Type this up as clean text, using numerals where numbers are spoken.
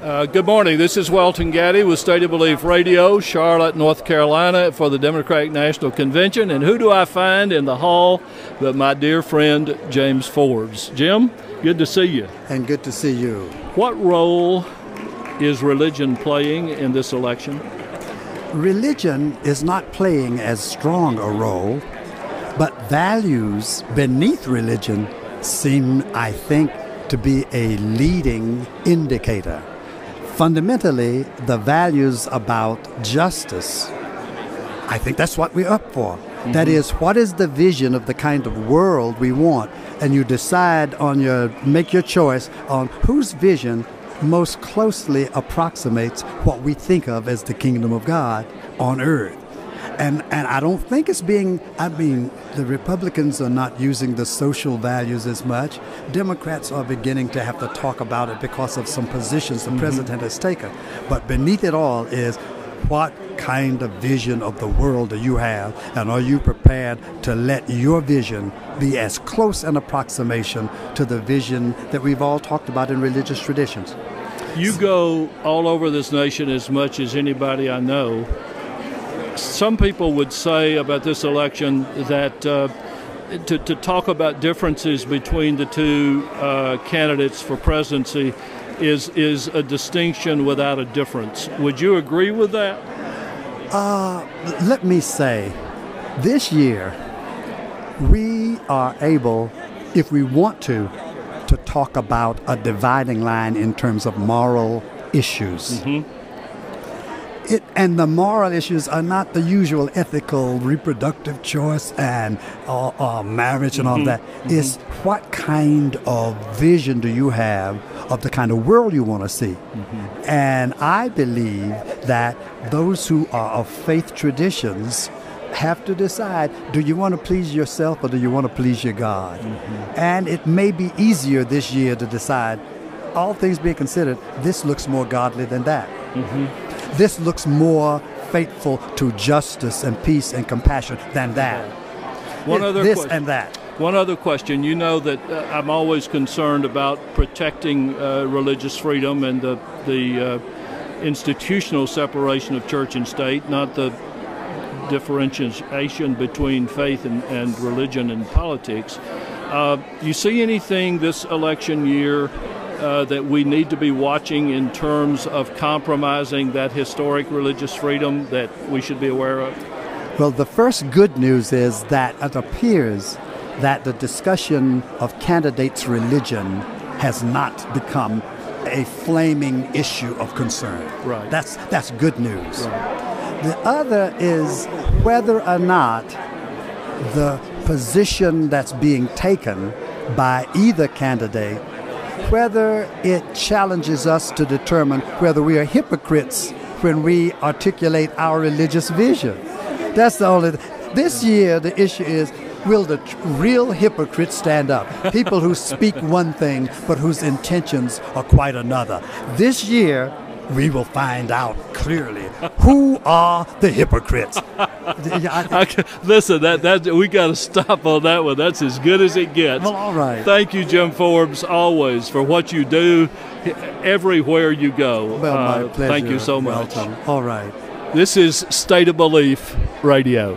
Good morning. This is Welton Gaddy with State of Belief Radio, Charlotte, North Carolina, for the Democratic National Convention. And who do I find in the hall but my dear friend, James Forbes. Jim, good to see you. And good to see you. What role is religion playing in this election? Religion is not playing as strong a role, but values beneath religion seem, I think, to be a leading indicator. Fundamentally, the values about justice, I think that's what we're up for. Mm-hmm. That is, what is the vision of the kind of world we want? And you decide make your choice on whose vision most closely approximates what we think of as the kingdom of God on earth. And I don't think it's the Republicans are not using the social values as much. Democrats are beginning to have to talk about it because of some positions the president has taken. But beneath it all is, what kind of vision of the world do you have? And are you prepared to let your vision be as close an approximation to the vision that we've all talked about in religious traditions? You go all over this nation as much as anybody I know. Some people would say about this election that to talk about differences between the two candidates for presidency is a distinction without a difference. Would you agree with that? Let me say, this year we are able, if we want to talk about a dividing line in terms of moral issues. Mm-hmm. And the moral issues are not the usual ethical reproductive choice and marriage and all that. Mm-hmm. It's what kind of vision do you have of the kind of world you want to see? Mm-hmm. And I believe that those who are of faith traditions have to decide, do you want to please yourself or do you want to please your God? Mm-hmm. And it may be easier this year to decide, all things being considered, this looks more godly than that. Mm-hmm. This looks more faithful to justice and peace and compassion than that. One other this question. And that. One other question. You know that I'm always concerned about protecting religious freedom and the institutional separation of church and state, not the differentiation between faith and religion and politics. You see anything this election year that we need to be watching in terms of compromising that historic religious freedom that we should be aware of? Well, the first good news is that it appears that the discussion of candidates' religion has not become a flaming issue of concern. Right. That's good news. Right. The other is whether or not the position that's being taken by either candidate, whether it challenges us to determine whether we are hypocrites when we articulate our religious vision. That's the only. This year, the issue is, will the real hypocrites stand up? People who speak one thing, but whose intentions are quite another. This year, we will find out clearly who are the hypocrites. Listen, that we got to stop on that one. That's as good as it gets. Well, all right. Thank you, Jim Forbes, always for what you do everywhere you go. Well, my pleasure. Thank you so much. Welton. All right. This is State of Belief Radio.